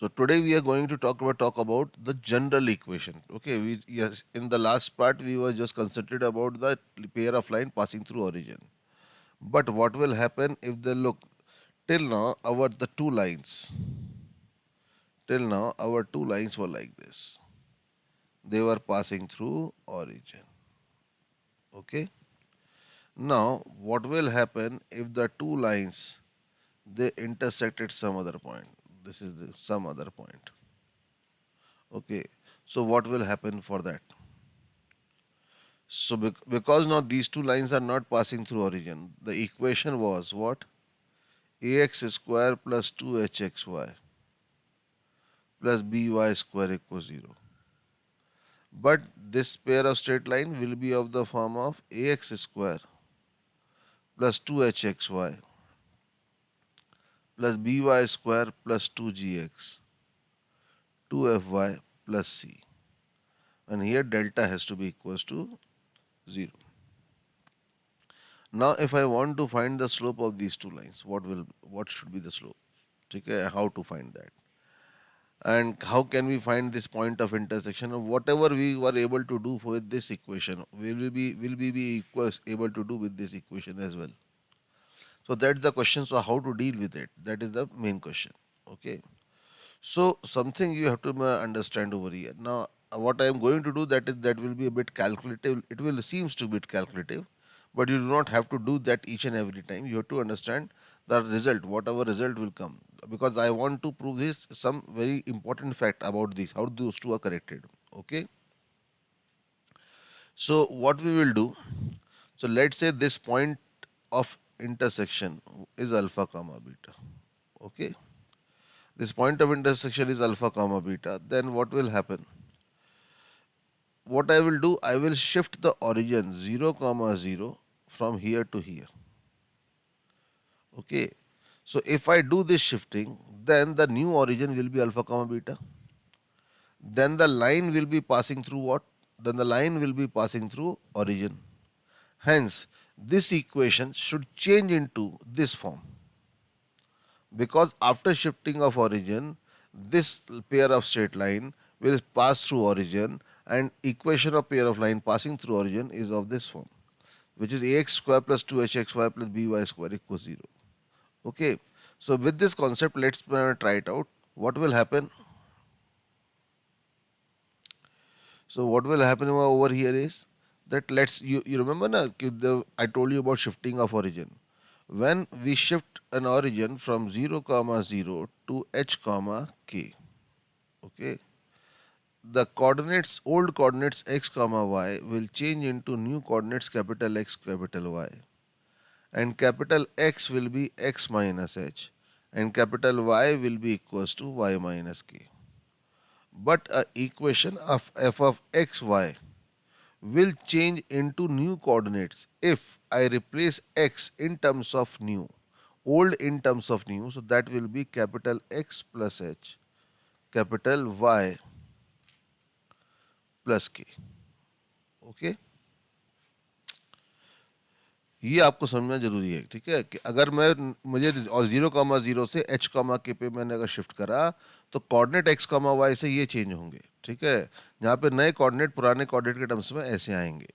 So today we are going to talk about the general equation. Okay, yes, in the last part we were just concentrated about the pair of line passing through origin. But what will happen if they look till now our the two lines till now our two lines were like this. They were passing through origin. Okay. Now what will happen if the two lines they intersect at some other point? This is some other point. Okay. So what will happen for that? So because now these two lines are not passing through origin, the equation was what? Ax square plus 2hxy plus by square equals 0. But this pair of straight line will be of the form of ax square plus 2hxy plus by square plus 2gx 2fy plus c. And here delta has to be equals to 0. Now if I want to find the slope of these two lines, what should be the slope? Okay, how to find that? And how can we find this point of intersection? Or whatever we were able to do with this equation, will we be able to do with this equation as well? So that's the question. So how to deal with it? That is the main question. Okay. So something you have to understand over here. Now what I am going to do, that will be a bit calculative. It will seems to be a bit calculative, but you do not have to do that each and every time. You have to understand the result, whatever result will come. Because I want to prove this some very important fact about this, how those two are connected. Okay. So what we will do, so let's say this point of intersection is alpha comma beta. Okay. This point of intersection is alpha comma beta. Then what will happen? What I will do, I will shift the origin 0 comma 0 from here to here. Okay. So if I do this shifting, then the new origin will be alpha comma beta. Then the line will be passing through what? Then the line will be passing through origin. Hence, this equation should change into this form. Because after shifting of origin, this pair of straight line will pass through origin, and equation of pair of line passing through origin is of this form, which is ax square plus 2hxy plus by square equals 0. Okay. So with this concept, let's try it out. What will happen? So what will happen over here is that you remember na, I told you about shifting of origin. When we shift an origin from 0 comma 0 to h comma k, okay, the coordinates, old coordinates x comma y will change into new coordinates capital X capital Y, and capital X will be x minus h and capital Y will be equals to y minus k. But a equation of f of xy will change into new coordinates if I replace x in terms of new, old in terms of new, so that will be capital X plus h, capital Y plus k. Okay, ये आपको समझना जरूरी है. ठीक है कि अगर मैं मुझे और 0 कामा 0 से h कामा के पे मैंने अगर शिफ्ट करा तो कोऑर्डिनेट x कामा y से ये चेंज होंगे. ठीक है, जहाँ पे नए कोऑर्डिनेट पुराने कोऑर्डिनेट के टर्म्स में ऐसे आएंगे.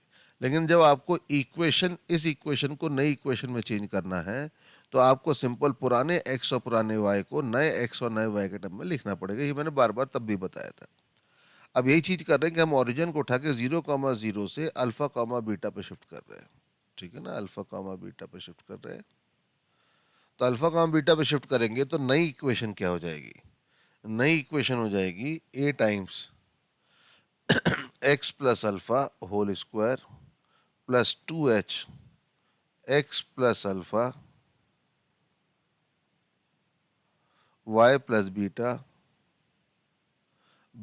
लेकिन जब आपको इक्वेशन, इस इक्वेशन को नई इक्वेशन में चेंज करना है तो आपको सिंपल पुराने x और पुराने y को नए x और नए y के टर्म में लिखना पड़ेगा. ये मैंने बार बार तब भी बताया था. अब यही चीज कर रहे हैं कि हम ओरिजिन को उठा के 0 कामा 0 से अल्फा कामा बीटा पे शिफ्ट कर रहे हैं. ठीक है ना, अल्फा कामा बीटा पे शिफ्ट कर रहे हैं. तो अल्फा कामा बीटा पे शिफ्ट करेंगे तो नई इक्वेशन क्या हो जाएगी? नई इक्वेशन हो जाएगी a times x plus alpha whole square plus 2h x plus alpha y plus beta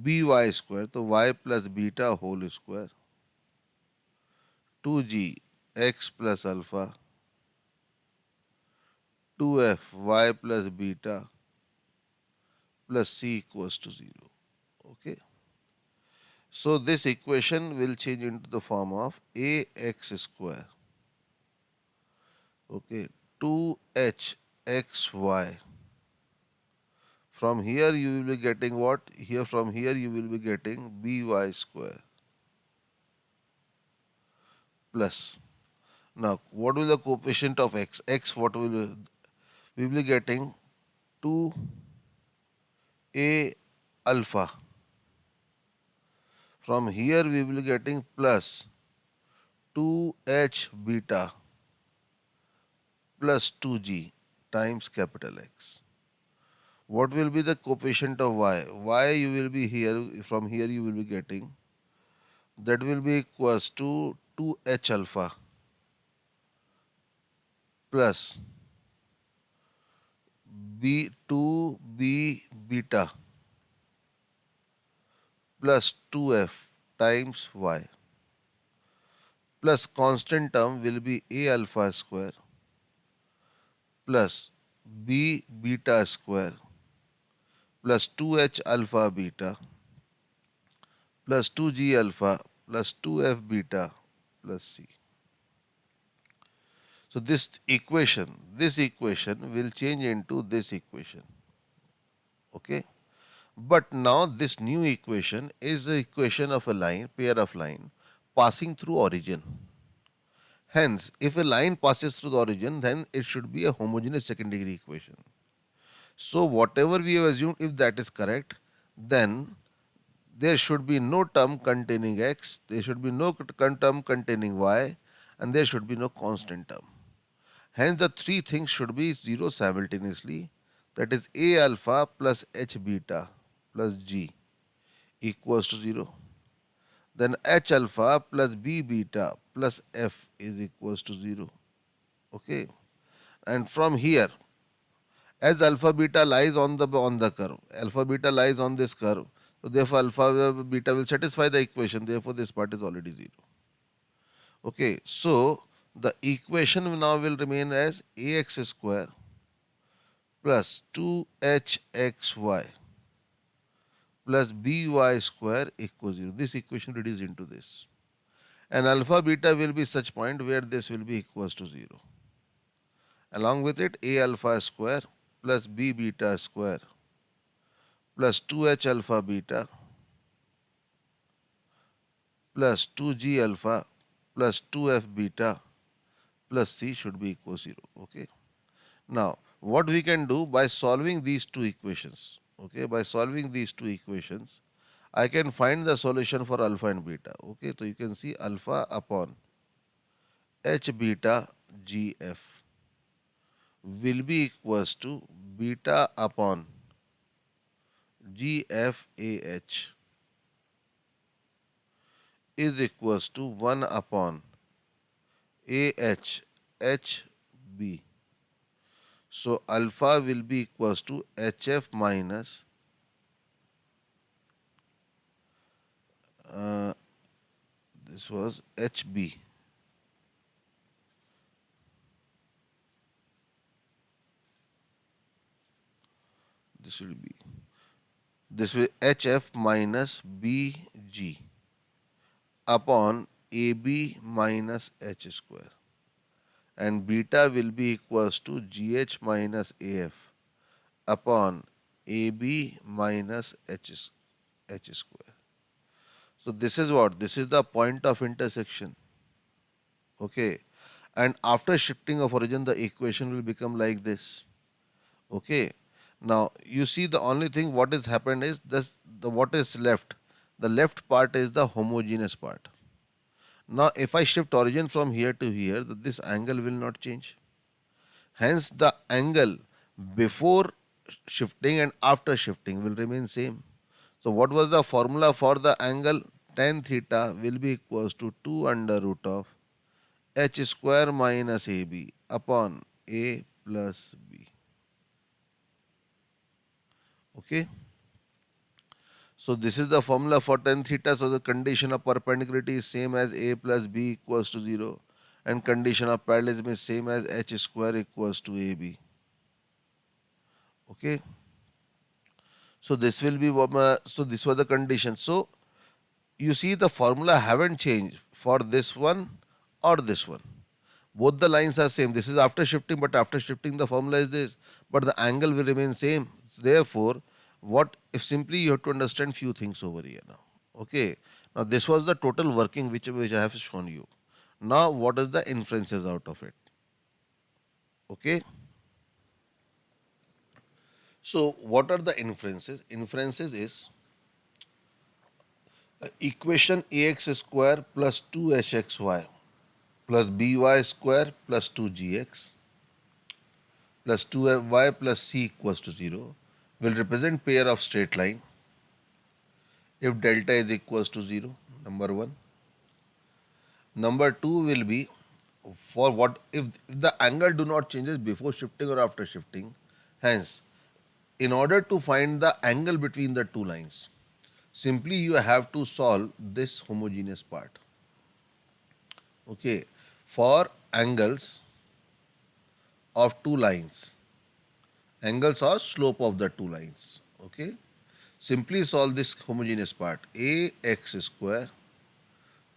by square, तो y plus beta whole square 2g x plus alpha 2f y plus beta plus c equals to 0. Okay. So this equation will change into the form of ax square. Okay. 2h xy From here you will be getting what? Here from here you will be getting by square plus. Now what will the coefficient of x? X what will we will be getting 2a alpha. From here we will be getting plus 2h beta plus 2g times capital X. What will be the coefficient of y? Y you will be here, from here you will be getting, that will be equals to 2h alpha plus b 2b beta plus 2f times y plus constant term will be a alpha square plus b beta square plus 2h alpha beta plus 2g alpha plus 2f beta plus c. So this equation will change into this equation. Okay. But now this new equation is the equation of a line, pair of line, passing through origin. Hence, if a line passes through the origin, then it should be a homogeneous second degree equation. So whatever we have assumed, if that is correct, then there should be no term containing x, there should be no term containing y, and there should be no constant term. Hence the three things should be 0 simultaneously, that is a alpha plus h beta plus g equals to 0. Then h alpha plus b beta plus f is equals to 0. Okay. And from here, as alpha beta lies on the curve, alpha beta lies on this curve, so therefore alpha beta will satisfy the equation, therefore this part is already 0. Okay, so the equation now will remain as ax square plus 2hxy plus by square equals 0. This equation reduced into this. And alpha beta will be such point where this will be equals to 0. Along with it, a alpha square plus b beta square plus 2h alpha beta plus 2g alpha plus 2f beta plus c should be equal to 0. Okay. Now, what we can do by solving these two equations, okay, by solving these two equations, I can find the solution for alpha and beta. Okay, so you can see alpha upon h beta gf will be equals to beta upon gf ah is equals to 1 upon ah hb. So alpha will be equals to hf minus this was hb. This will be hf minus bg upon ab minus h square, and beta will be equals to gh minus af upon ab minus h square. So this is what? This is the point of intersection. Okay. And after shifting of origin, the equation will become like this. Okay. Now you see the only thing what has happened is this, the what is left. The left part is the homogeneous part. Now if I shift origin from here to here, this angle will not change. Hence the angle before shifting and after shifting will remain same. So what was the formula for the angle? Tan theta will be equals to 2 under root of h square minus ab upon a plus b. Okay. So this is the formula for tan theta. So the condition of perpendicularity is same as a plus b equals to 0, and condition of parallelism is same as h square equals to ab. Okay. So this will be so this was the condition. So you see the formula haven't changed for this one or this one. Both the lines are same. This is after shifting, but after shifting the formula is this, but the angle will remain same. Therefore, what if simply you have to understand few things over here now. Okay, now this was the total working which I have shown you. Now what is the inferences out of it? Okay, so what are the inferences? Inferences is equation ax square plus 2hxy plus by square plus 2gx plus 2y plus c equals to 0 will represent pair of straight line if delta is equals to 0, number 1. Number 2 will be for what if the angle do not changes before shifting or after shifting. Hence, in order to find the angle between the two lines, simply you have to solve this homogeneous part. Okay, for angles of two lines, angles or slope of the two lines. Okay, simply solve this homogeneous part. Ax square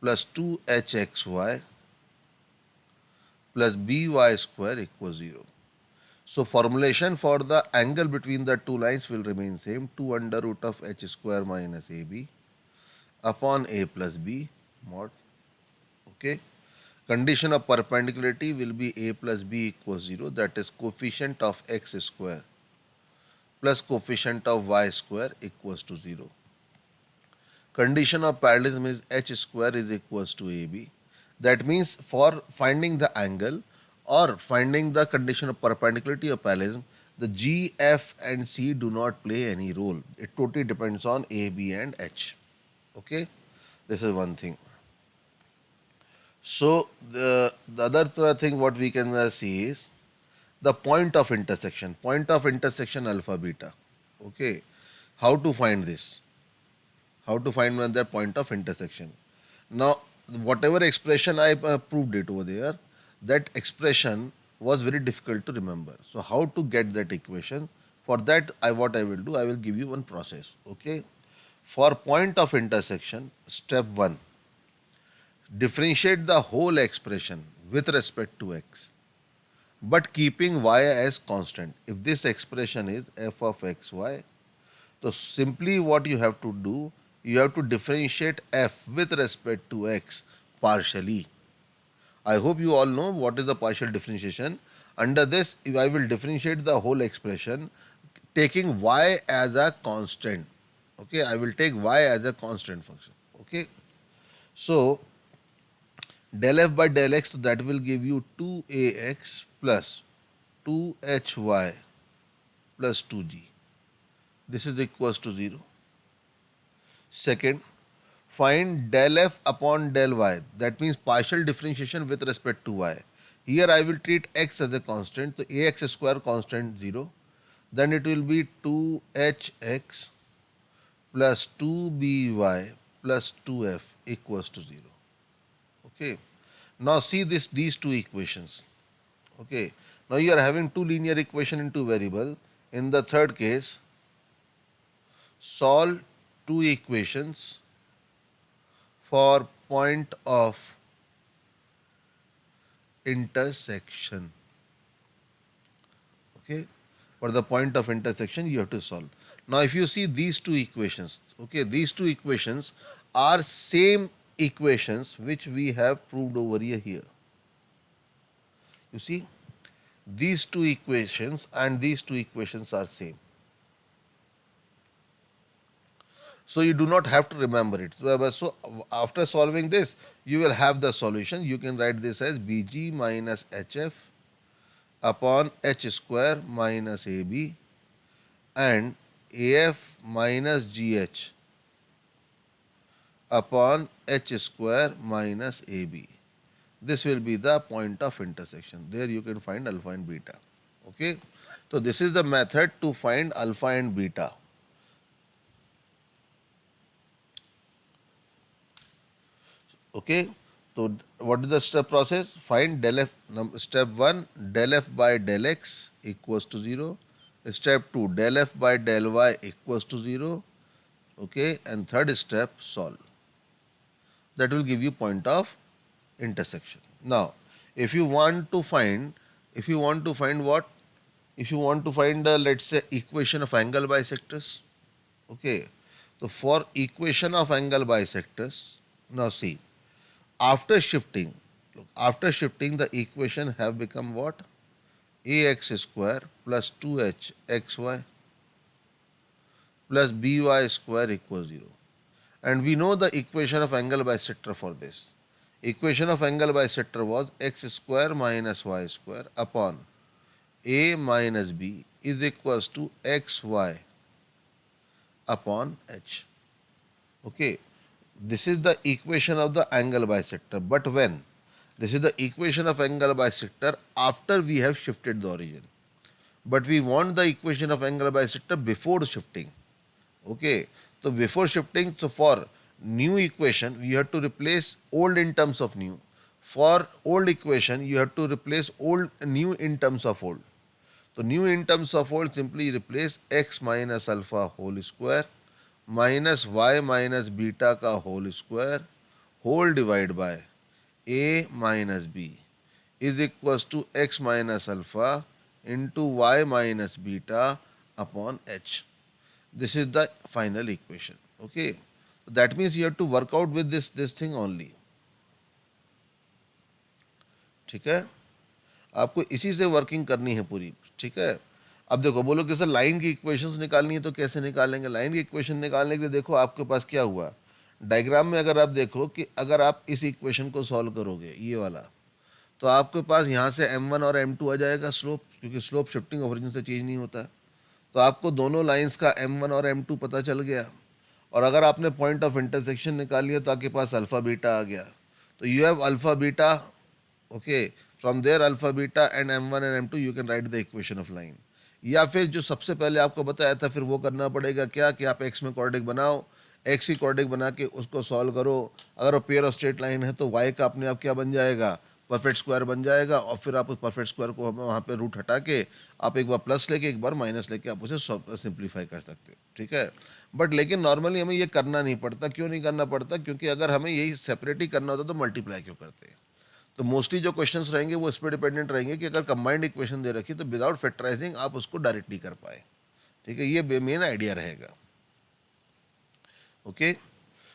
plus 2hxy plus by square equals 0. So formulation for the angle between the two lines will remain same, 2 under root of h square minus ab upon a plus b mod. Okay. Condition of perpendicularity will be a plus b equals 0, that is coefficient of x square plus coefficient of y square equals to 0. Condition of parallelism is h square is equals to ab. That means for finding the angle or finding the condition of perpendicularity or parallelism, the G, F and C do not play any role. It totally depends on A, B and H. Okay, this is one thing. So the other thing what we can see is the point of intersection. Point of intersection alpha beta. Okay, how to find this? How to find when the point of intersection? Now, whatever expression I proved it over there, that expression was very difficult to remember. So, how to get that equation? For that, what I will do, I will give you one process. Okay. For point of intersection, step 1, differentiate the whole expression with respect to x, but keeping y as constant. If this expression is f of xy, so simply what you have to do, you have to differentiate f with respect to x partially. I hope you all know what is the partial differentiation. Under this, if I will differentiate the whole expression taking y as a constant. Okay, I will take y as a constant function. Okay, so del f by del x, so that will give you 2ax plus 2hy plus 2g. This is equals to 0. Second, find del f upon del y. That means partial differentiation with respect to y. Here I will treat x as a constant. So ax square constant 0. Then it will be 2hx plus 2by plus 2f equals to 0. Okay. Now see these two equations. Okay. Now you are having two linear equation in two variable. In the third case, solve two equations for point of intersection. Okay, for the point of intersection you have to solve. Now if you see these two equations, okay, these two equations are same equations which we have proved over here. You see, these two equations and these two equations are same. So you do not have to remember it. So after solving this, you will have the solution. You can write this as Bg minus Hf upon H square minus Ab and Af minus Gh upon H square minus Ab. This will be the point of intersection. There you can find alpha and beta. Okay. So this is the method to find alpha and beta. Okay, so what is the step process? Find del f. Step 1, del f by del x equals to 0. Step 2, del f by del y equals to 0. Okay, and third step, solve. That will give you point of intersection. Now, if you want to find what? If you want to find let's say equation of angle bisectors. Okay, so for equation of angle bisectors, now see, after shifting, look, after shifting the equation have become what? Ax square plus 2h xy plus by square equals 0. And we know the equation of angle bisector for this. Equation of angle bisector was x square minus y square upon a minus b is equals to xy upon h. Okay, this is the equation of the angle bisector. But when? This is the equation of angle bisector after we have shifted the origin. But we want the equation of angle bisector before shifting. Okay, so before shifting, so for new equation, you have to replace old in terms of new. For old equation, you have to replace old new in terms of old. So new in terms of old, simply replace x minus alpha whole square minus y minus beta का whole square whole divided by a minus b is equals to x minus alpha into y minus beta upon h. This is the final equation. Okay, that means you have to work out with this thing only. ठीक है, आपको इसी से working करनी है पूरी. ठीक है, अब देखो, बोलो कि सर लाइन की इक्वेशंस निकालनी है तो कैसे निकालेंगे? लाइन की इक्वेशन निकालने के लिए देखो आपके पास क्या हुआ. डायग्राम में अगर आप देखो कि अगर आप इस इक्वेशन को सॉल्व करोगे ये वाला, तो आपके पास यहाँ से m1 और m2 आ जाएगा स्लोप, क्योंकि स्लोप शिफ्टिंग ओरिजिन से चेंज नहीं होता. तो आपको दोनों लाइंस का m1 और m2 पता चल गया. और अगर आपने पॉइंट ऑफ इंटरसेक्शन निकाल लिया तो आपके पास अल्फा बीटा आ गया. तो you have alpha beta. Okay, from there alpha beta and m1 and m2 you can write the equation of line. या फिर जो सबसे पहले आपको बताया था, फिर वो करना पड़ेगा क्या कि आप x में कोऑर्डिनेट बनाओ, x ही कोऑर्डिनेट बना के उसको सॉल्व करो. अगर वो पेयर ऑफ स्ट्रेट लाइन है तो y का अपने आप क्या बन जाएगा? परफेक्ट स्क्वायर बन जाएगा. और फिर आप उस परफेक्ट स्क्वायर को वहाँ पे रूट हटा के आप एक बार प्लस लेके एक बार माइनस लेके आप उसे सिंप्लीफाई कर सकते हो. ठीक है, बट लेकिन नॉर्मली हमें ये करना नहीं पड़ता. क्यों नहीं करना पड़ता? क्योंकि अगर हमें यही सेपरेट ही करना होता तो मल्टीप्लाई क्यों करते हैं. तो मोस्टली जो क्वेश्चंस रहेंगे वो इस पर डिपेंडेंट रहेंगे कि अगर कंबाइंड इक्वेशन दे रखी तो विदाउट फैक्टराइजिंग आप उसको डायरेक्टली कर पाए. ठीक है, ये मेन आइडिया रहेगा. Okay,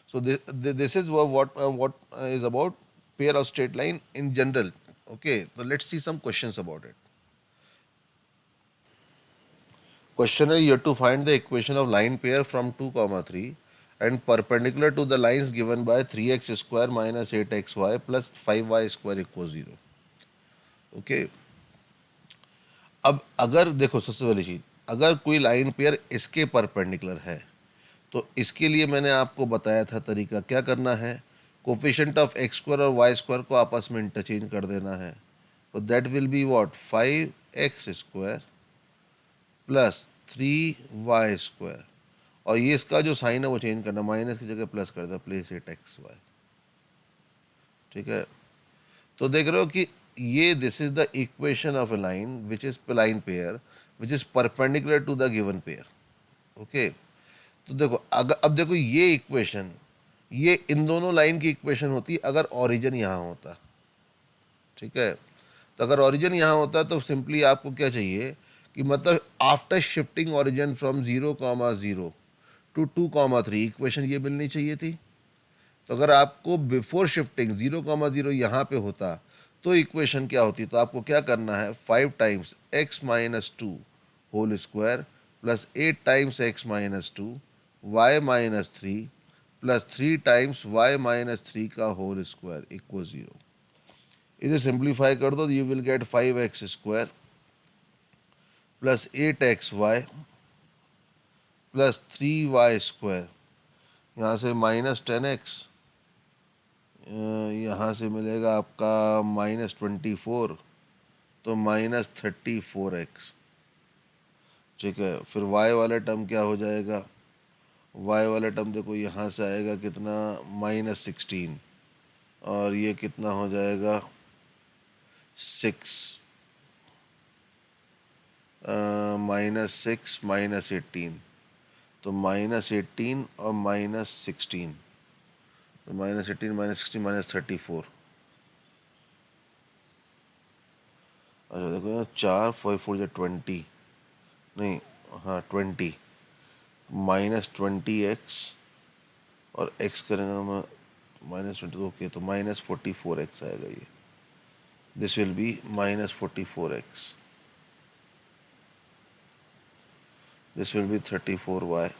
so this is what is about pair of straight line in general. Okay, so let's see some questions about it. Question है, you have to find the equation of line pair from 2 comma 3 and perpendicular to the lines given by 3x square minus 8xy plus 5y square equals 0. Okay, अब अगर देखो सबसे पहली चीज, अगर कोई line pair इसके परपेंडिकुलर है तो इसके लिए मैंने आपको बताया था तरीका. क्या करना है? कोफिशिएंट ऑफ एक्स स्क्वायर और वाई स्क्वायर को आपस में इंटरचेंज कर देना है. तो that will be what? 5x square plus 3y square. और ये इसका जो साइन है वो चेंज करना, माइनस की जगह प्लस कर दो, प्लेस 8xy. ठीक है, तो देख रहे हो कि ये this is the equation of a line which is line pair which is perpendicular to the given pair. Okay, तो देखो अगर अब देखो ये इक्वेशन, ये इन दोनों लाइन की इक्वेशन होती अगर ओरिजिन यहाँ होता. ठीक है, तो अगर ओरिजिन यहाँ होता तो सिंपली आपको क्या चाहिए कि मतलब after shifting origin from 0,0 to 2,3 equation ये मिलनी चाहिए थी. तो अगर आपको बिफोर शिफ्टिंग 0,0 यहाँ पे होता तो इक्वेशन क्या होती? तो आपको क्या करना है? 5 times x minus 2 whole square plus 8 times x minus 2 y minus 3 plus 3 times y minus 3 का होल स्क्वायर इक्वल 0. इसे सिंप्लीफाई कर दो, you will get 5x square plus 8xy plus 3y square. यहाँ से माइनस 10x, यहाँ से मिलेगा आपका माइनस 24, तो माइनस 34x. ठीक है, फिर y वाला टर्म क्या हो जाएगा? y वाला टर्म देखो यहाँ से आएगा कितना? माइनस 16. और ये कितना हो जाएगा? 6 माइनस 6 माइनस 18, तो माइनस 18 और माइनस 16, तो माइनस 18 माइनस 16 माइनस 34. अच्छा देखो 4 4 4 20, नहीं हाँ 20, माइनस 20x और x करेंगे मैं -20, ओके, तो -44x आएगा ये. This will be -44x. This will be 34y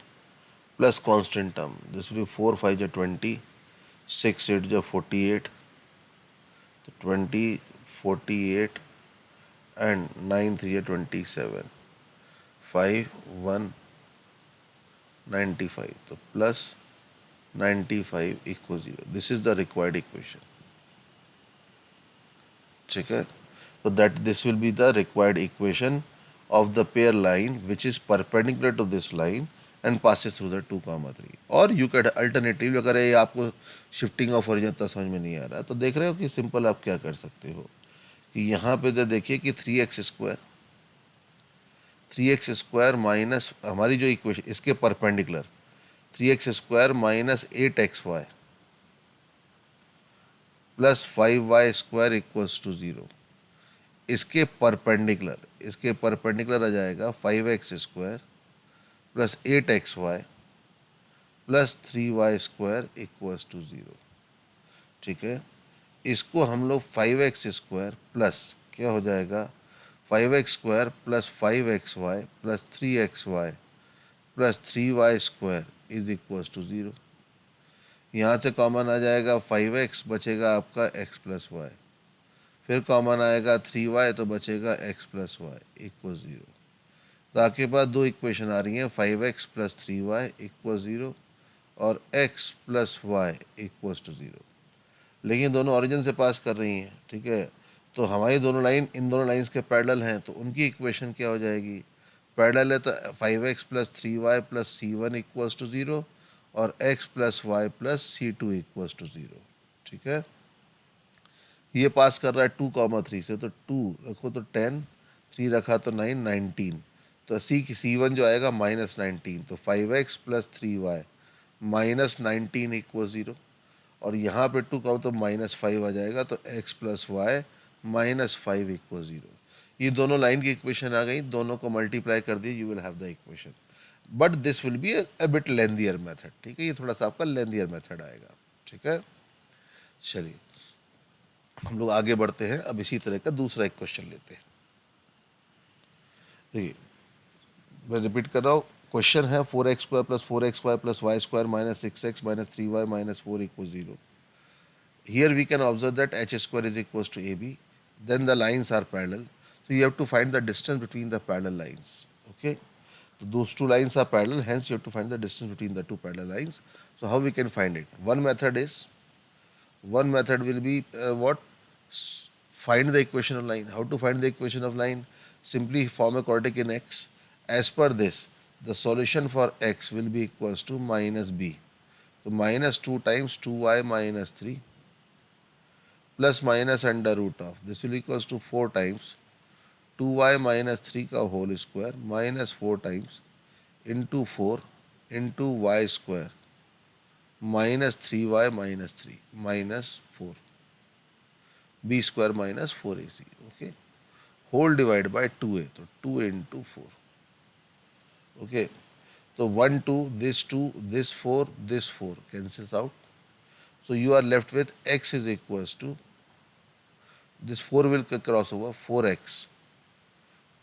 plus constant term. This will be 4 5 is 20, 6 8 is 48, 20 48 and 9 3 is 27, 5 1 95. So plus 95 equals 0. This is the required equation. ठीक है? So that this will be the required equation of the pair line which is perpendicular to this line and passes through the 2,3. और you could alternatively, अगर ये आपको shifting of origin तो समझ में नहीं आ रहा तो देख रहे हो कि सिंपल आप क्या कर सकते हो कि यहाँ पे तो देखिए कि 3x स्क्वायर माइनस हमारी जो इक्वेशन इसके perpendicular 3x square minus 8xy plus 5y square equals to 0. इसके परपेंडिकुलर आ जाएगा 5x square plus 8xy plus 3y square equals to 0. ठीक है, इसको हम लोग 5x स्क्वायर प्लस क्या हो जाएगा 5x square plus 5xy plus 3xy plus 3y square is equals to 0. यहाँ से कॉमन आ जाएगा 5x, बचेगा आपका x प्लस वाई. फिर कॉमन आएगा 3y तो बचेगा x प्लस वाई इक्वल 0. तो आपके पास दो इक्वेशन आ रही हैं 5x प्लस 3y इक्वल 0 और x plus Y equal to 0. लेकिन दोनों ओरिजिन से पास कर रही हैं. ठीक है, तो हमारी दोनों लाइन इन दोनों लाइंस के पैरेलल हैं तो उनकी इक्वेशन क्या हो जाएगी, पैरेलल है तो 5x plus 3y plus c1 equals to 0 और x plus Y plus c2 equals to 0. ठीक है, ये पास कर रहा है 2,3 से तो 2 रखो तो 10, 3 रखा तो 9, 19. तो c1 जो आएगा -19. तो 5x plus 3y minus 19 equal 0 और यहाँ पे 2 का तो -5 आ जाएगा तो x प्लस वाई -5 इक्वल 0. ये दोनों लाइन की इक्वेशन आ गई, दोनों को मल्टीप्लाई कर दिए, you will have the equation. But this will be a bit lengthier method. ठीक है, ये थोड़ा सा आपका लेंदियर मेथड आएगा. ठीक है, चलिए हम लोग आगे बढ़ते हैं. अब इसी तरह का दूसरा एक क्वेश्चन लेते हैं. देखिए मैं रिपीट कर रहा हूँ, क्वेश्चन है 4x² plus 4xy plus Y square minus 6x minus 3y minus 4 equal 0. Here we can observe that h square is equals to ab. Then the lines are parallel. So you have to find the distance between the parallel lines. Okay. So those two lines are parallel. Hence you have to find the distance between the two parallel lines. So how we can find it? One method will be what? Find the equation of line. How to find the equation of line? Simply form a quadratic in x. As per this, the solution for x will be equals to minus b. So minus 2 times 2y minus 3 plus minus under root of this will equals to 4 times 2y minus 3 का whole square minus 4 times into 4 into y square minus 3y minus 3 minus 4 b square minus 4ac. Okay, whole divided by 2a, so 2 into 4. Okay, so 1 2 this 4 cancels out. So you are left with x is equals to, this 4 will cross over, 4x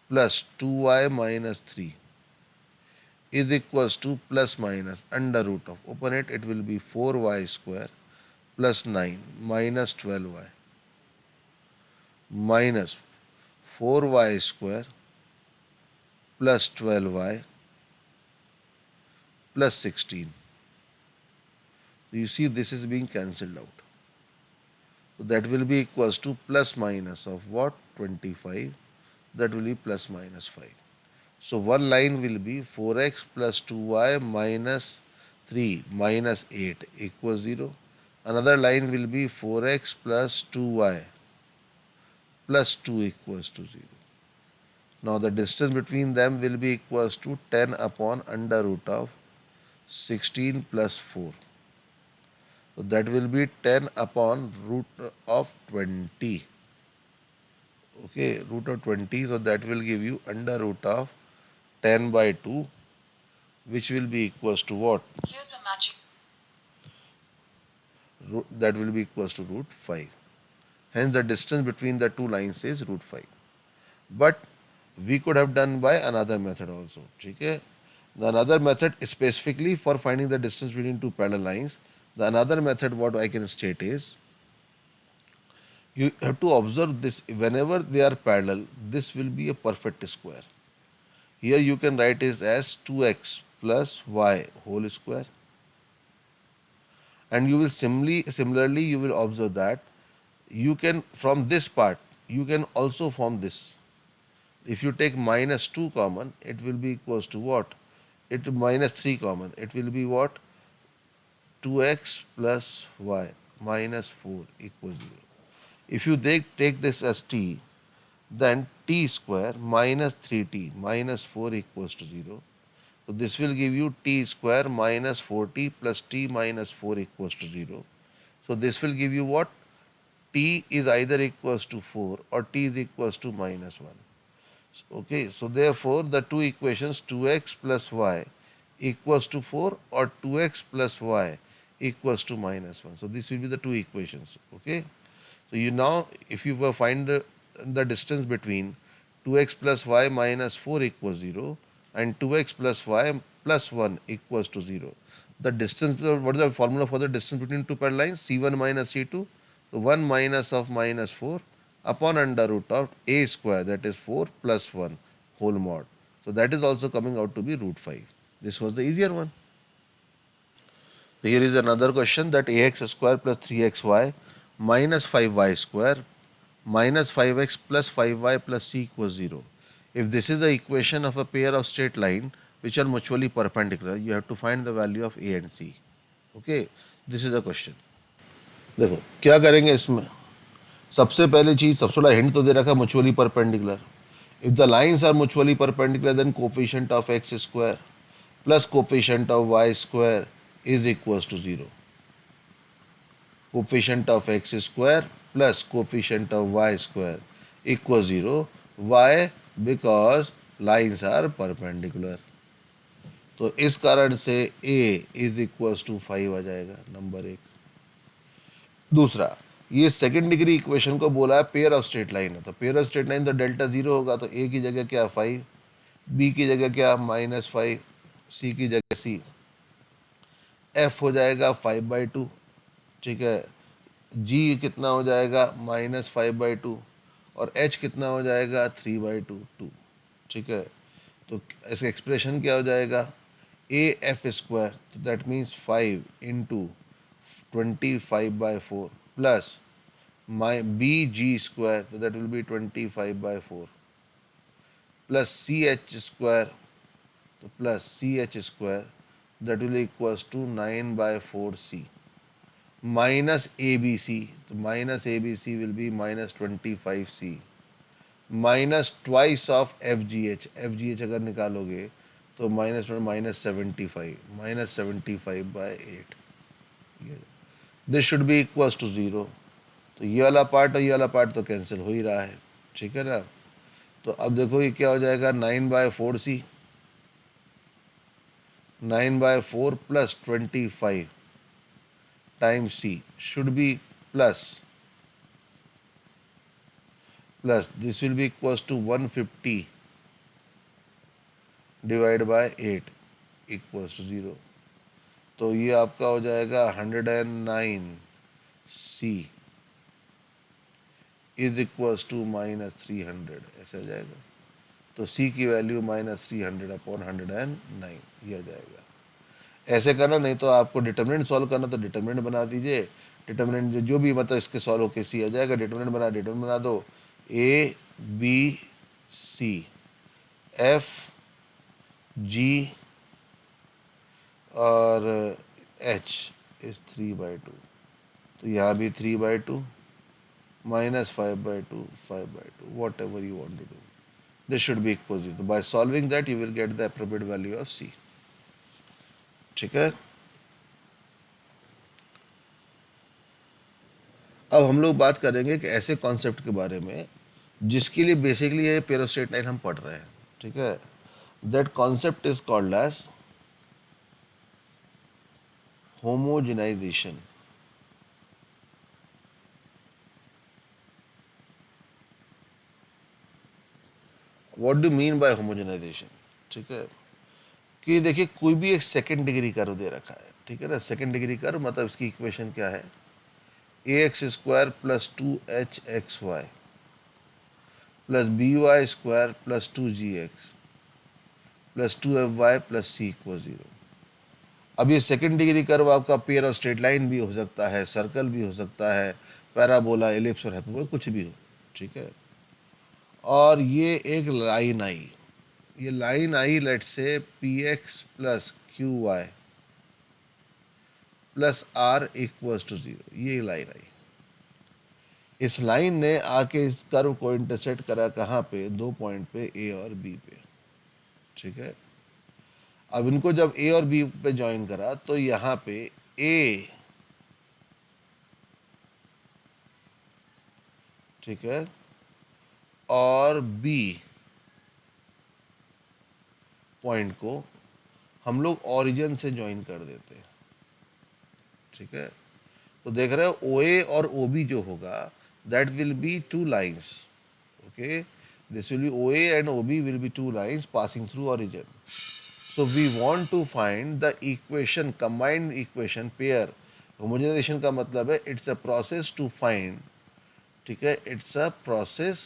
plus 2y minus 3 is equals to plus minus under root of, open it, it will be 4y square plus 9 minus 12y minus 4y square plus 12y plus 16. You see this is being cancelled out. So that will be equals to plus minus of what? 25. That will be plus minus 5. So one line will be 4x plus 2y minus 3 minus 8 equals 0. Another line will be 4x plus 2y plus 2 equals to 0. Now the distance between them will be equals to 10 upon under root of 16 plus 4. So that will be 10 upon root of 20. Okay, root of 20. So that will give you under root of 10 by 2 which will be equals to what? Here's a magic. That will be equals to root 5. Hence the distance between the two lines is root 5. But we could have done by another method also. Okay? The another method is specifically for finding the distance between two parallel lines. The another method what I can state is, you have to observe this, whenever they are parallel, this will be a perfect square. Here you can write it as 2x plus y whole square. And you will similarly you will observe that you can, from this part, you can also form this. If you take minus 2 common, it will be equals to what? It minus 3 common, it will be what? 2x plus y minus 4 equals 0. If you take this as t, then t square minus 3t minus 4 equals to 0. So this will give you t square minus 4t plus t minus 4 equals to 0. So this will give you what? T is either equals to 4 or t is equals to minus 1. Okay, so therefore the two equations 2x plus y equals to 4 or 2x plus y equals to minus 1. So this will be the two equations. Okay, so you now if you find the distance between 2x plus y minus 4 equals 0 and 2x plus y plus 1 equals to 0. The distance, what is the formula for the distance between two parallel lines? C1 minus C2. So 1 minus of minus 4 upon under root of a square, that is 4 plus 1 whole mod. So that is also coming out to be root 5. This was the easier one. Here is another question, that ax square plus 3xy minus 5y square minus 5x plus 5y plus c equals 0. If this is the equation of a pair of straight line which are mutually perpendicular, you have to find the value of a and c. Okay, this is the question. देखो क्या करेंगे इसमें, सबसे पहली चीज, सबसे बड़ा hint तो दे रखा है mutually perpendicular. If the lines are mutually perpendicular, then coefficient of x square plus coefficient of y square is equals to 0. Coefficient of x square plus coefficient of y square equals 0. Why? Because lines are perpendicular. तो इस कारण से a is equals to 5 आ जाएगा, number 1. दूसरा, ये second degree equation को बोला है पेयर ऑफ स्ट्रेट लाइन है, तो पेयर ऑफ स्ट्रेट लाइन तो डेल्टा 0 होगा, तो a की जगह क्या 5, b की जगह क्या -5, c की जगह c, f हो जाएगा 5/2. ठीक है, g कितना हो जाएगा -5/2 और h कितना हो जाएगा 3/2. ठीक है, तो इसका एक्सप्रेशन क्या हो जाएगा, a f स्क्वायर, तो that means 5 into 25/4 plus my bg square, so that will be 25/4 plus ch square, so plus ch square, that will equals to 9/4c minus abc, so minus abc will be minus 25c minus twice of fgh, fgh अगर निकालोगे तो minus 75/8. This should be equals to 0. तो ये वाला part और ये वाला part तो कैंसिल हो ही रहा है. ठीक है ना, तो अब देखो ये क्या हो जाएगा, 9/4c, 9/4 प्लस 25 times c should be plus this will be equals to 150 divide by 8 equals to 0. तो ये आपका हो जाएगा 109c इज इक्वल्स टू -300, ऐसे हो जाएगा. तो c की वैल्यू -300 अपॉन 109 ये आ जाएगा. ऐसे करना, नहीं तो आपको डिटर्मिनेंट सॉल्व करना तो डिटर्मिनेंट बना दीजिए. डिटर्मिनेंट जो भी मतलब इसके सॉल्व होके c आ जाएगा. डिटर्मिनेंट बना दो, a b c f g और h इज 3/2. तो यहाँ भी 3/2 minus 5/2, 5/2, whatever you want to do. This should be equal to 0. By solving that, you will get the appropriate value of c. ठीक है, अब हम लोग बात करेंगे कि ऐसे कॉन्सेप्ट के बारे में जिसके लिए बेसिकली ये पेयर ऑफ स्ट्रेट लाइन हम पढ़ रहे हैं. ठीक है, that concept is called as homogenization. What do mean by homogenization? ठीक है, कि देखिए कोई भी एक सेकेंड डिग्री कर्व दे रखा है, ठीक है ना। सेकेंड डिग्री कर्व मतलब इसकी इक्वेशन क्या है? A X square plus 2hxy plus B Y square plus 2gx plus 2fy plus C equal 0। अब ये सेकेंड डिग्री कर्व आपका पेयर और स्ट्रेट लाइन भी हो सकता है, सर्कल भी हो सकता है, पैराबोला, एलिप्स और हाइपरबोला, कुछ भी हो, ठीक है। और ये एक लाइन आई, ये लाइन आई let's say P x plus Q Y plus R equals to 0, ये लाइन आई। इस लाइन ने आके इस कर्व को इंटरसेक्ट करा कहाँ पे? दो पॉइंट पे, ए और बी पे, ठीक है। अब इनको जब ए और बी पे ज्वाइन करा तो यहाँ पे ए, ठीक है, और बी पॉइंट को हम लोग ओरिजिन से ज्वाइन कर देते हैं, ठीक है। तो देख रहे हो ओ ए और ओ बी जो होगा that will be two lines, okay. This will be O A and O B will be two lines passing through origin. So we want to find the equation, combined equation pair. Homogenization का मतलब है it's a process to find, ठीक है, it's a process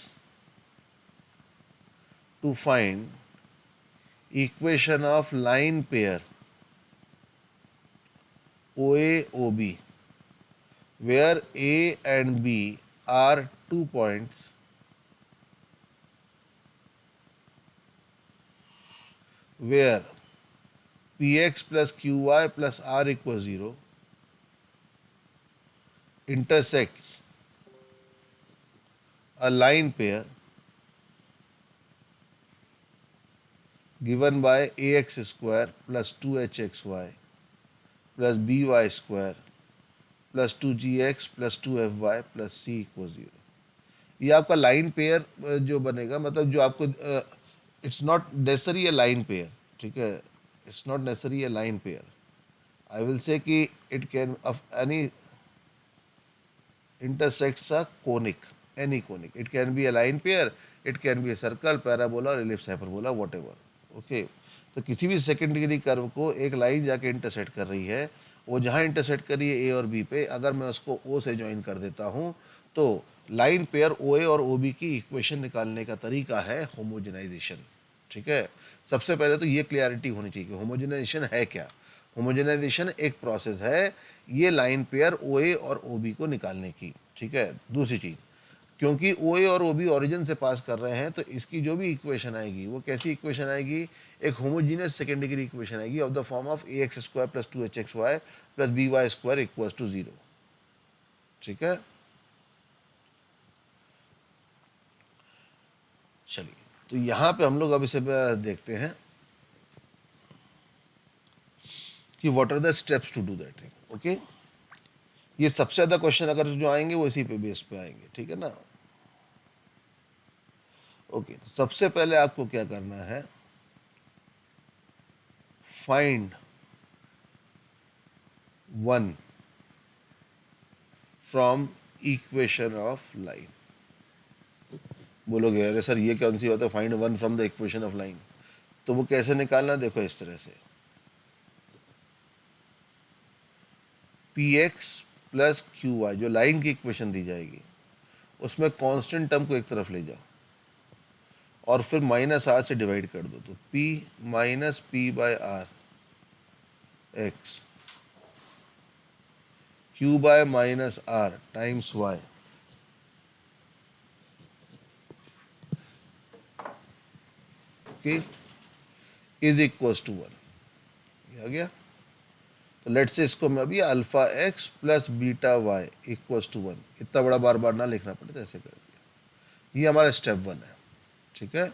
to find equation of line pair OA OB where A and B are 2 points where px plus qy plus r equals 0 intersects a line pair given by ax square plus 2hxy plus by square plus 2gx plus 2fy plus c equals 0। ये आपका line pair जो बनेगा, मतलब जो आपको it's not necessary a line pair, ठीक है, it's not necessary a line pair. I will say कि it can of any intersects a conic, any conic. It can be a line pair, it can be a circle, parabola, or ellipse, hyperbola, whatever. Okay. तो किसी भी second degree curve को एक line जाके intersect कर रही है, वो जहाँ इंटरसेक्ट कर रही है ए और बी पे, अगर मैं उसको ओ से ज्वाइन कर देता हूँ तो लाइन पेयर ओ ए और ओ बी की इक्वेशन निकालने का तरीका है होमोजेनाइजेशन, ठीक है। सबसे पहले तो ये क्लियरिटी होनी चाहिए कि होमोजेनाइजेशन है क्या। होमोजेनाइजेशन एक प्रोसेस है ये लाइन पेयर ओ ए और ओ बी को निकालने की, ठीक है। दूसरी चीज़, क्योंकि ओ ए और ओ बी ओरिजिन से पास कर रहे हैं तो इसकी जो भी इक्वेशन आएगी वो कैसी इक्वेशन आएगी? एक होमोजीनियस सेकेंड डिग्री इक्वेशन आएगी of the form of A X square plus 2hxy plus B Y square equals to 0, ठीक है। चलिए, तो यहाँ पे हम लोग अब इसे देखते हैं कि what are the steps to do that thing, okay. ये सबसे ज़्यादा क्वेश्चन अगर जो आएंगे वो इसी पे बेस पे आएंगे, ठीक है ना। ओके, तो सबसे पहले आपको क्या करना है? Find one from equation of line. बोलोगे अरे सर ये कौन सी बात है, find one from the equation of line? तो वो कैसे निकालना? देखो इस तरह से, P x plus Q y जो लाइन की इक्वेशन दी जाएगी उसमें कांस्टेंट टर्म को एक तरफ ले जाओ और फिर माइनस आर से डिवाइड कर दो, तो p minus p by r x q by minus r times y okay is equals to 1। आ गया? तो लेट से इसको मैं अभी alpha x plus beta y equals to 1, इतना बड़ा बार बार ना लिखना पड़े तो ऐसे कर दिया। ये हमारा स्टेप 1 है, ठीक है।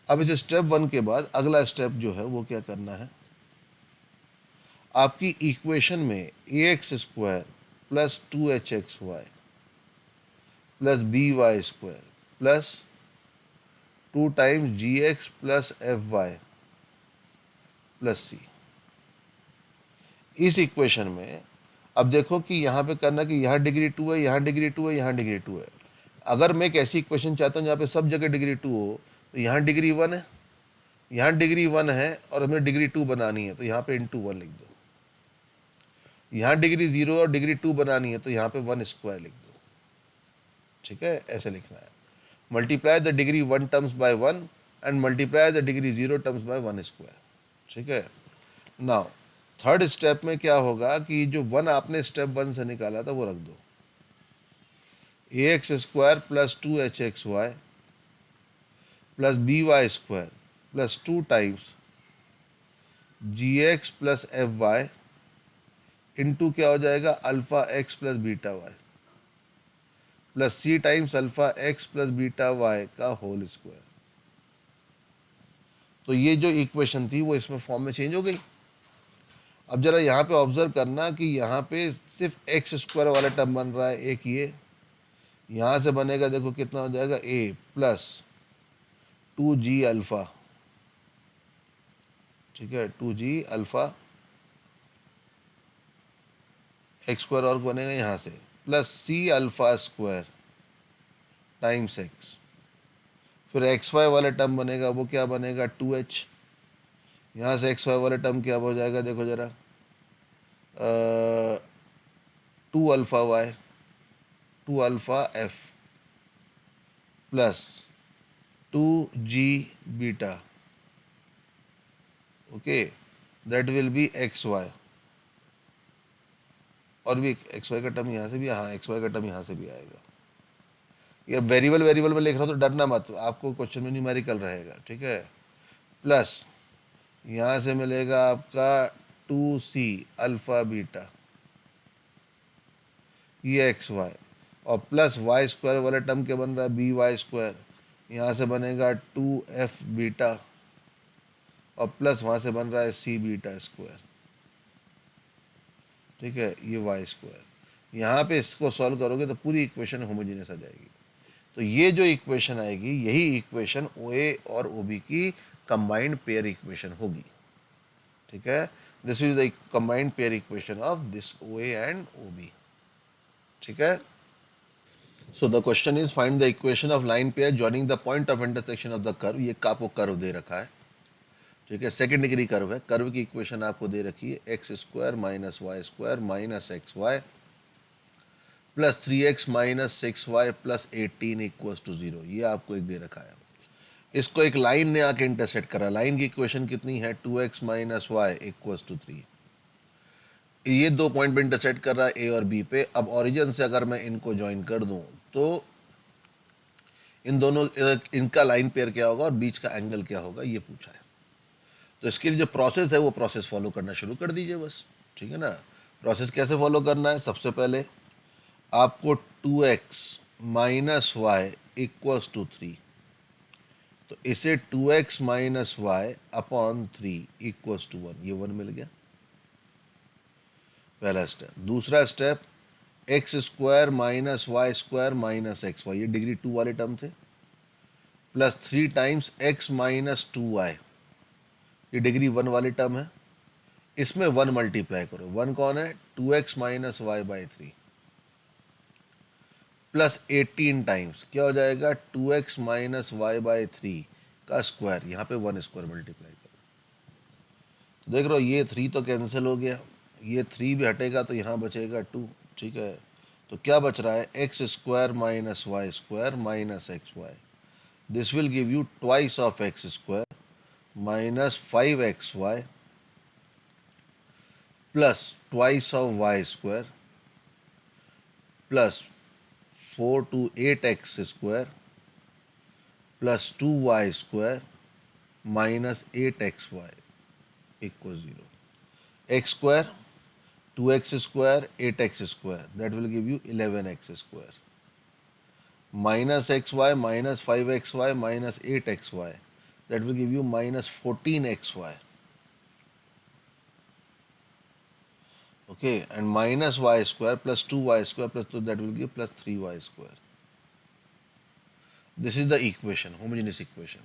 अब इस स्टेप 1 के बाद अगला स्टेप जो है वो क्या करना है? आपकी इक्वेशन में A X square plus 2hxy plus B Y square plus 2 times G X plus F Y plus C, इस इक्वेशन में अब देखो कि यहाँ पे करना कि यहाँ डिग्री 2 है, यहाँ डिग्री 2 है, यहाँ डिग्री 2 है। अगर मैं एक ऐसी इक्वेशन चाहता हूँ जहाँ पे सब जगह डिग्री 2 हो, तो यहाँ डिग्री 1 है, यहाँ डिग्री 1 है और हमें डिग्री 2 बनानी है, तो यहाँ पे इंटू 1 लिख दो। यहाँ डिग्री 0 और डिग्री 2 बनानी है, तो यहाँ पे 1 स्क्वायर लिख दो। ठीक है, ऐसे लिखना है। Multiply the degree 1 terms by 1 and multiply the degree 0 terms by 1 square. ठीक है। नाउ थर्ड स्टेप में क्या होगा कि जो 1 आपने स्टेप 1 से निकाला था वो रख दो। A X square plus 2hxy plus B Y square plus 2 times G X plus F Y into क्या हो जाएगा alpha x plus beta Y plus C times alpha x plus beta Y का होल स्क्वायर। तो ये जो equation थी वो इसमें फॉर्म में चेंज हो गई। अब जरा यहाँ पे ऑब्जर्व करना कि यहाँ पे सिर्फ एक्स स्क्वायर वाला टर्म बन रहा है एक, ये यहाँ से बनेगा, देखो कितना हो जाएगा, ए प्लस 2g अल्फा। ठीक है, 2g अल्फा एक्स स्क्वायर और बनेगा यहाँ से plus c alpha square times x. फिर एक्स वाई वाला टर्म बनेगा, वो क्या बनेगा 2h। यहाँ से एक्स वाई वाला टर्म क्या हो जाएगा, देखो जरा 2 alpha y 2 alpha f plus 2g beta. Okay, that will be x y. और भी एक्स वाई का टर्म यहाँ से भी, हाँ एक्स वाई का टर्म यहाँ से भी आएगा। ये वेरिएबल वेरिएबल में लिख रहा हूँ तो डरना मत, आपको क्वेश्चन में न्यूमेरिकल रहेगा। ठीक है, प्लस यहाँ से मिलेगा आपका 2c अल्फा बीटा, ये एक्स वाई, और प्लस वाई स्क्वायर वाला टर्म क्या बन रहा है बी वाई स्क्वायर, यहाँ से बनेगा 2f बीटा और प्लस वहाँ से बन रहा है c बीटा स्क्वायर। ठीक है, ये वाई स्क्वायर। यहाँ पे इसको सॉल्व करोगे तो पूरी इक्वेशन होमोजेनियस आ जाएगी। तो ये जो इक्वेशन आएगी यही इक्वेशन ओ ए और ओ बी की कंबाइंड पेयर इक्वेशन होगी। ठीक है, this is the combined pair equation of this O A and O B. ठीक है, so the question is find the equation of line pair joining the point of intersection of the curve. ये आपको curve दे रखा है। ठीक है, second degree curve है। कर्व की इक्वेशन आपको दे रखी है x square minus y square minus x y plus 3x minus 6y plus 18 equals to 0। ये आपको एक दे रखा है। इसको एक लाइन ने आके इंटरसेक्ट करा। लाइन की इक्वेशन कितनी है 2x minus Y equals to 3। ये दो पॉइंट पे इंटरसेक्ट कर रहा है ए और बी पे। अब ओरिजिन से अगर मैं इनको ज्वाइन कर दूं तो इन दोनों इनका लाइन पेयर क्या होगा और बीच का एंगल क्या होगा, ये पूछा है। तो इसके लिए जो प्रोसेस है वो प्रोसेस फॉलो करना शुरू कर दीजिए बस। ठीक है ना, प्रोसेस कैसे फॉलो करना है, सबसे पहले आपको 2x minus Y equals to 3, तो इसे 2x minus y upon 3 equals to 1, ये 1 मिल गया, पहला स्टेप। दूसरा step x square minus y square minus x y, ये डिग्री 2 वाले टर्म थे, plus 3 times x minus 2y, ये डिग्री 1 वाले टर्म है। इसमें 1 मल्टीप्लाई करो। 1 कौन है 2x minus y by 3 plus 18 times क्या हो जाएगा 2x माइनस वाई बाई 3 का स्क्वायर, यहाँ पे 1 स्क्वायर मल्टीप्लाई करो। तो देख रहे हो ये 3 तो कैंसिल हो गया, ये 3 भी हटेगा तो यहाँ बचेगा 2। ठीक है, तो क्या बच रहा है x square minus y square minus x y. This will give you twice of x square minus 5xy plus twice of y square plus 4 to 8x square plus 2y square minus 8xy equal 0। X square 2x square 8x square, that will give you 11x square minus xy minus 5xy minus 8xy, that will give you minus 14xy। Okay, and minus y square plus 2y square plus 2, that will give plus 3y square. This is the equation, homogeneous equation.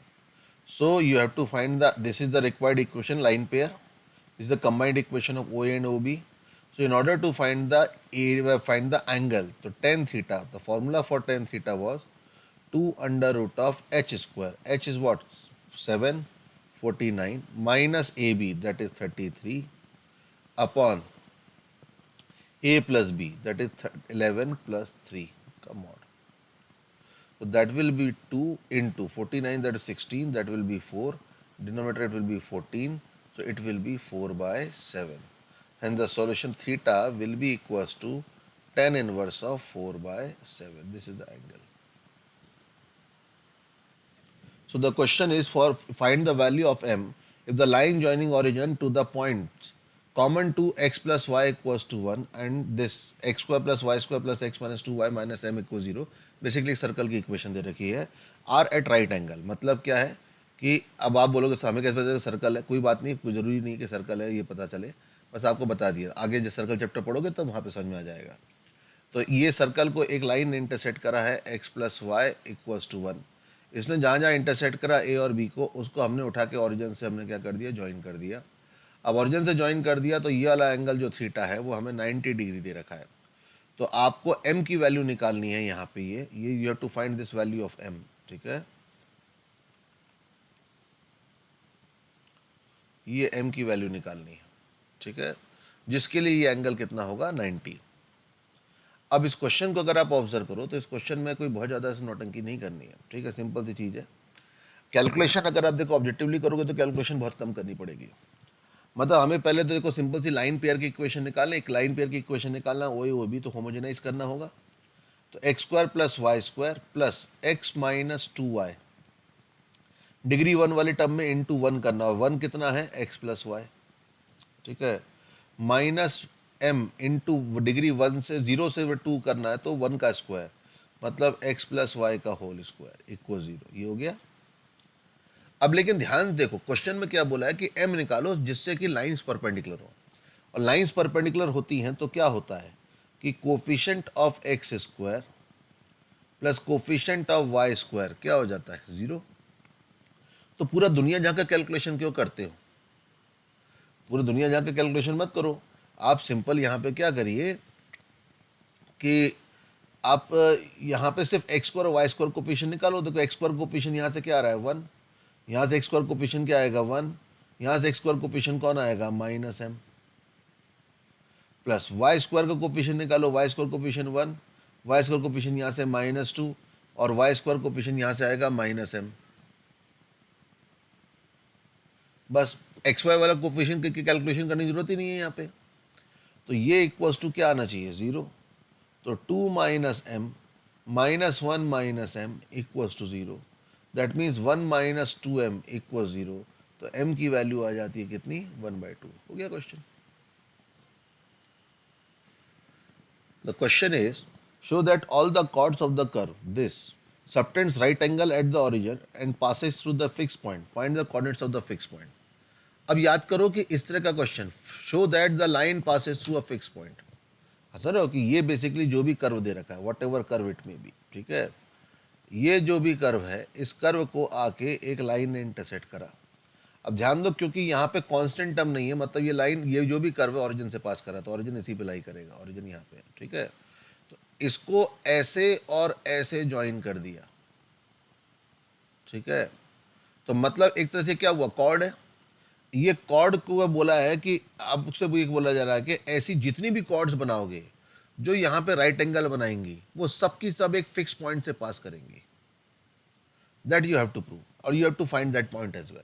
So you have to find the, this is the required equation line pair. is the combined equation of OA and OB. So in order to find the angle, so tan theta, the formula for tan theta was 2 under root of h square. H is what? 749 minus AB, that is 33, upon A plus B, that is 11 plus 3. Come on. So that will be 2 into 49, that is 16, that will be 4. Denominator it will be 14, so it will be 4 by 7. And the solution theta will be equals to tan inverse of 4 by 7. This is the angle. So the question is for find the value of m if the line joining origin to the points common to x plus y equals to 1 and this x square plus y square plus x minus 2y minus m equals 0, basically circle की equation दे रखी है, are eight right angle. मतलब क्या है कि अब आप बोलोगे हमें कैसे पता चलेगा सर्कल है? कोई बात नहीं, कोई ज़रूरी नहीं कि सर्कल है ये पता चले, बस आपको बता दिया. आगे जब सर्कल चैप्टर पढ़ोगे तो वहाँ पे समझ में आ जाएगा. तो ये सर्कल को एक लाइन ने इंटरसेक्ट करा है x plus y equals to 1. इसने जहाँ जहाँ इंटरसेक्ट करा ए और बी को, उसको हमने उठा के ओरिजिन से हमने क्या कर दिया, ज्वाइन कर दिया. अब ओरिजिन से ज्वाइन कर दिया तो ये वाला एंगल जो थीटा है वो हमें 90 डिग्री दे रखा है. तो आपको m की वैल्यू निकालनी है यहाँ पे, ये you have to find this value of m. ठीक है, ये m की वैल्यू निकालनी है. ठीक है, जिसके लिए ये एंगल कितना होगा, 90. अब इस क्वेश्चन को अगर आप ऑब्जर्व करो तो इस क्वेश्चन में कोई बहुत ज़्यादा नौटंकी नहीं करनी है. ठीक है, सिंपल सी चीज़ है. कैलकुलेशन अगर आप देखो ऑब्जेक्टिवली करोगे तो कैलकुलेशन बहुत कम करनी पड़ेगी. मतलब हमें पहले तो देखो सिंपल सी लाइन पेयर की इक्वेशन निकालना, एक लाइन पेयर की इक्वेशन निकालना, ओ बी तो होमोजेनाइज करना होगा. तो x square plus Y square plus x minus 2y degree 1 वाले टर्म में इंटू 1 करना है. 1 कितना है, एक्स प्लस वाई. ठीक है, माइनस m इंटू डिग्री 1 से 0 से 2 करना है तो 1 का स्क्वायर, मतलब x प्लस वाई का होल स्क्वायर इक्वल 0. ये हो गया. अब लेकिन ध्यान देखो क्वेश्चन में क्या बोला है कि m निकालो जिससे कि लाइंस परपेंडिकुलर हो, और लाइंस परपेंडिकुलर होती हैं तो क्या होता है कि coefficient of x square plus coefficient of y square क्या हो जाता है, 0. तो पूरा दुनिया जाकर कैलकुलेशन क्यों करते हो, पूरी दुनिया जाकर कैलकुलेशन मत करो. आप सिंपल यहाँ पे क्या करिए कि आप यहाँ पे सिर्फ एक्स स्क्वायर और वाई स्क्वायर कोफिशिएंट निकालो. देखो एक्स स्क्वायर कोफिशिएंट यहाँ से क्या आ रहा है, 1. यहाँ से एक्स स्क्वायर कोफिशिएंट क्या आएगा, 1. यहाँ से एक्स स्क्वायर कोफिशिएंट कौन आएगा, minus m. Plus Y square का कोफिशिएंट निकालो, y square coefficient 1, y square coefficient यहाँ से माइनस 2 और वाई स्क्वायर कोफिशिएंट यहाँ से आएगा माइनस m. बस एक्स वाई वाला कोफिशिएंट की कैलकुलेशन करने की जरूरत ही नहीं है यहाँ पे. तो ये इक्वल्स टू क्या आना चाहिए, 0. तो 2 माइनस m minus 1 minus m equals to 0. That means 1 minus 2m equals 0. तो m की वैल्यू आ जाती है कितनी, 1/2. हो गया question. The question is show that all the chords of the curve this subtends right angle at the origin and passes through the fixed point. Find the coordinates of the fixed point. अब याद करो कि इस तरह का question, show that the line passes through a fix point, समझ रहे हो कि ये बेसिकली जो भी कर्व दे रखा है, वट एवर कर्व इट में बी. ठीक है, ये जो भी कर्व है, इस कर्व को आके एक लाइन ने इंटरसेक्ट करा. अब ध्यान दो क्योंकि यहाँ पे कांस्टेंट टर्म नहीं है, मतलब ये लाइन, ये जो भी कर्व है ऑरिजिन से पास करा तो ऑरिजिन इसी पे लाई करेगा, ऑरिजिन यहाँ पे. ठीक है, तो इसको ऐसे और ऐसे ज्वाइन कर दिया. ठीक है, तो मतलब एक तरह से क्या हुआ, कॉर्ड है. ये कॉर्ड को बोला है कि अब उससे ये बोला जा रहा है कि ऐसी जितनी भी कॉर्ड्स बनाओगे जो यहाँ पे राइट एंगल बनाएंगी वो सब की सब एक फिक्स पॉइंट से पास करेंगी. That you have to prove और you have to find that point as well.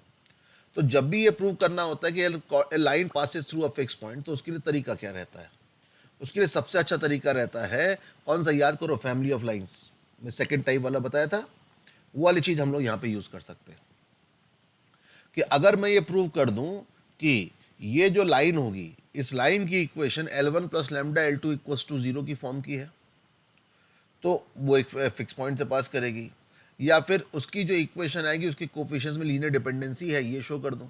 तो जब भी ये प्रूव करना होता है कि line passes through a fix point, तो उसके लिए तरीका क्या रहता है, उसके लिए सबसे अच्छा तरीका रहता है कौन सा, याद करो, फैमिली ऑफ लाइन्स. मैं सेकेंड टाइप वाला बताया था, वो वाली चीज़ हम लोग यहाँ पे यूज़ कर सकते हैं कि अगर मैं ये प्रूव कर दूं कि ये जो लाइन होगी, इस लाइन की equation L1 plus lambda L2 equals to 0 की फॉर्म की है, तो वो एक फिक्स पॉइंट से पास करेगी. या फिर उसकी जो इक्वेशन आएगी उसकी कोफिशिएंट्स में लीनियर डिपेंडेंसी है, ये शो कर दूं.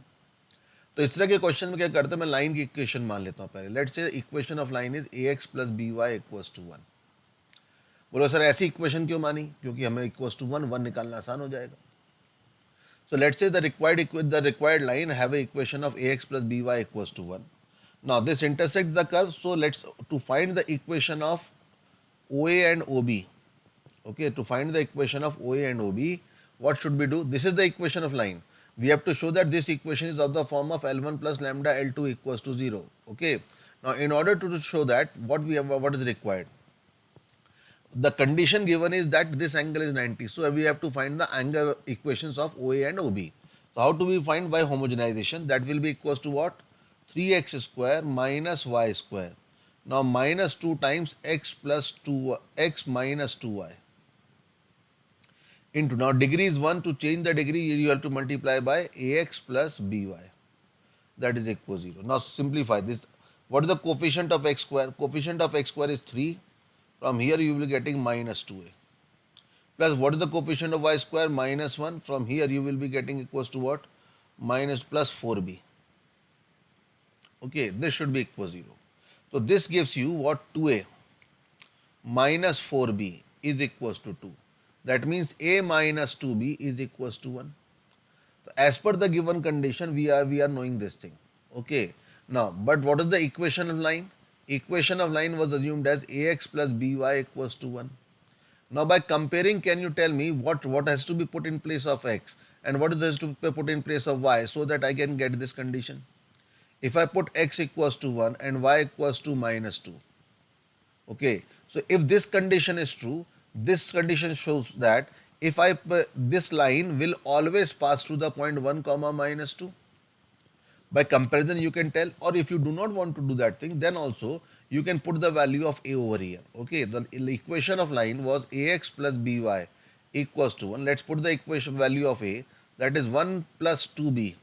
तो इस तरह के क्वेश्चन में क्या करते हैं, मैं लाइन की इक्वेशन मान लेता हूँ पहले. Let's say equation of line is ax plus by equals to 1. बोलो सर ऐसी इक्वेशन क्यों मानी, क्योंकि हमें इक्वल्स टू 1 निकालना आसान हो जाएगा. So let's say the required line have a equation of ax plus by equals to 1. Now this intersects the curve. So let's to find the equation of OA and OB. Okay, to find the equation of OA and OB, what should we do? This is the equation of line. We have to show that this equation is of the form of L1 plus lambda L2 equals to 0. Okay. Now in order to show that, what is required? The condition given is that this angle is 90. So we have to find the angle equations of OA and OB. So how do we find? By homogenization? That will be equals to what? 3x square minus y square. Now minus 2 times x plus 2 x minus 2y into, now degree is 1. To change the degree you have to multiply by ax plus by, that is equal 0. Now simplify this. What is the coefficient of x square? Coefficient of x square is 3. From here you will be getting minus 2a. Plus what is the coefficient of y square? Minus 1. From here you will be getting equals to what? Minus plus 4b. Okay, this should be equal 0. So this gives you what? 2a minus 4b is equals to 2. That means a minus 2b is equals to 1. So as per the given condition, we are knowing this thing. Okay. Now, but what is the equation of line? Equation of line was assumed as ax plus by equals to 1. Now, by comparing, can you tell me what has to be put in place of x and what has to be put in place of y so that I can get this condition? If I put x equals to 1 and y equals to minus 2. Okay. So, if this condition is true, this condition shows that if this line will always pass through the point 1 comma minus 2. By comparison you can tell, or if you do not want to do that thing, then also you can put the value of a over here. Okay, the equation of line was ax plus by equals to 1. Let's put the equation value of a, that is 1 plus 2b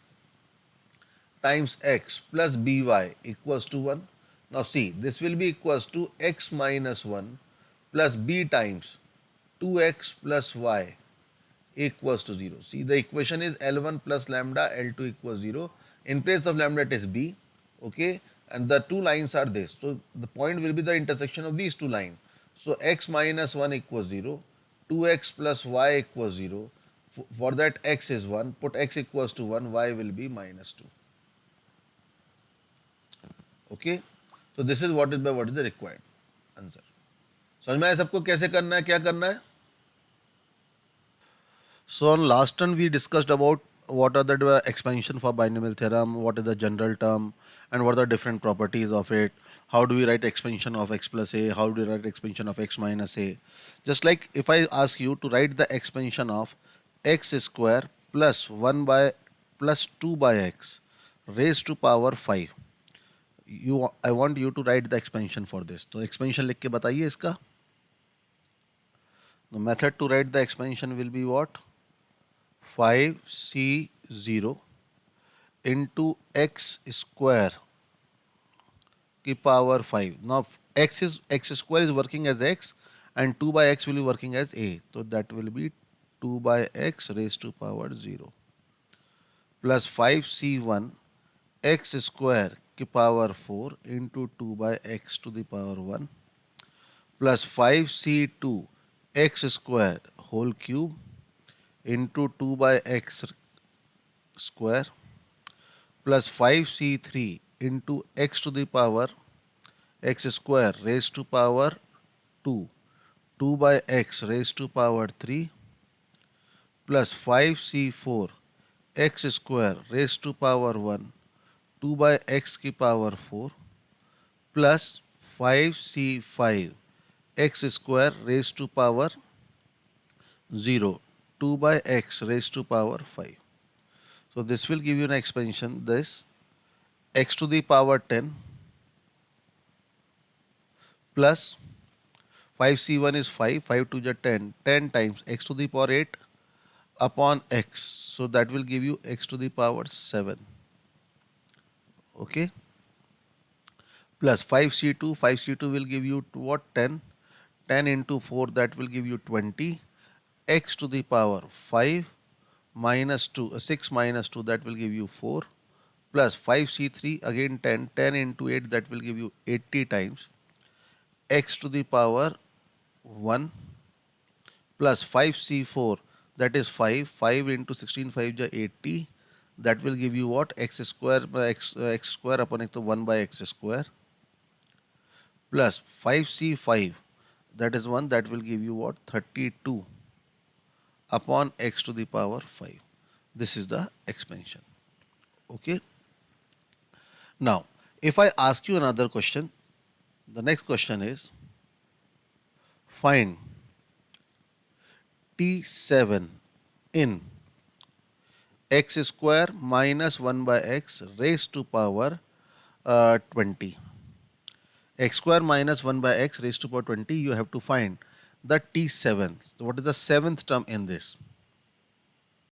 times x plus by equals to 1. Now see, this will be equals to x minus 1 plus b times 2x plus y equals to 0. See, the equation is L1 plus lambda L2 equals 0. In place of lambda it is b. Okay, and the two lines are this. So the point will be the intersection of these two lines. So x minus 1 equals 0, 2x plus y equals 0. For that x is 1, put x equals to 1, y will be minus 2. Okay, so this is what is the required answer. समझ में आया सबको कैसे करना है, क्या करना है? So on last turn we discussed about what are the expansion for binomial theorem, what is the general term, and what are the different properties of it. How do we write expansion of x plus a? How do we write expansion of x minus a? Just like if I ask you to write the expansion of x square plus 1 by plus 2 by x raised to power 5. I want you to write the expansion for this. तो expansion लिख के बताइए इसका. The method to write the expansion will be what? 5c0 into x square की power 5. Now x square is working as x and 2 by x will be working as a. So that will be 2 by x raised to power 0 plus 5c1 x square की power 4 into 2 by x to the power 1 plus 5c2 x square whole cube into 2 by x square plus 5c3 into x to the power x square raised to power 2, 2 by x raised to power 3 plus 5c4 x square raised to power 1, 2 by x की power 4 plus 5c5 x square raised to power 0, 2 by x raised to power 5. So this will give you an expansion, this x to the power 10 plus 5c1 is 5, 5 to the 10, 10 times x to the power 8 upon x. So that will give you x to the power 7. Okay. Plus 5c2, 5c2 will give you what? 10. 10 into 4, that will give you 20. X to the power 5 minus 2, 6 minus 2, that will give you 4. Plus 5c3, again 10. 10 into 8, that will give you 80 times x to the power 1 plus 5c4. that is 5. 5 into 16 5 is 80. That will give you what? X square by x square upon x, 1 by x square, plus 5c5, that is 1, that will give you what? 32 upon x to the power 5. This is the expansion. Okay. Now, if I ask you another question, the next question is find T7 in x square minus 1 by x raised to power 20. X square minus 1 by x raised to power 20, you have to find the T7. So what is the seventh term in this?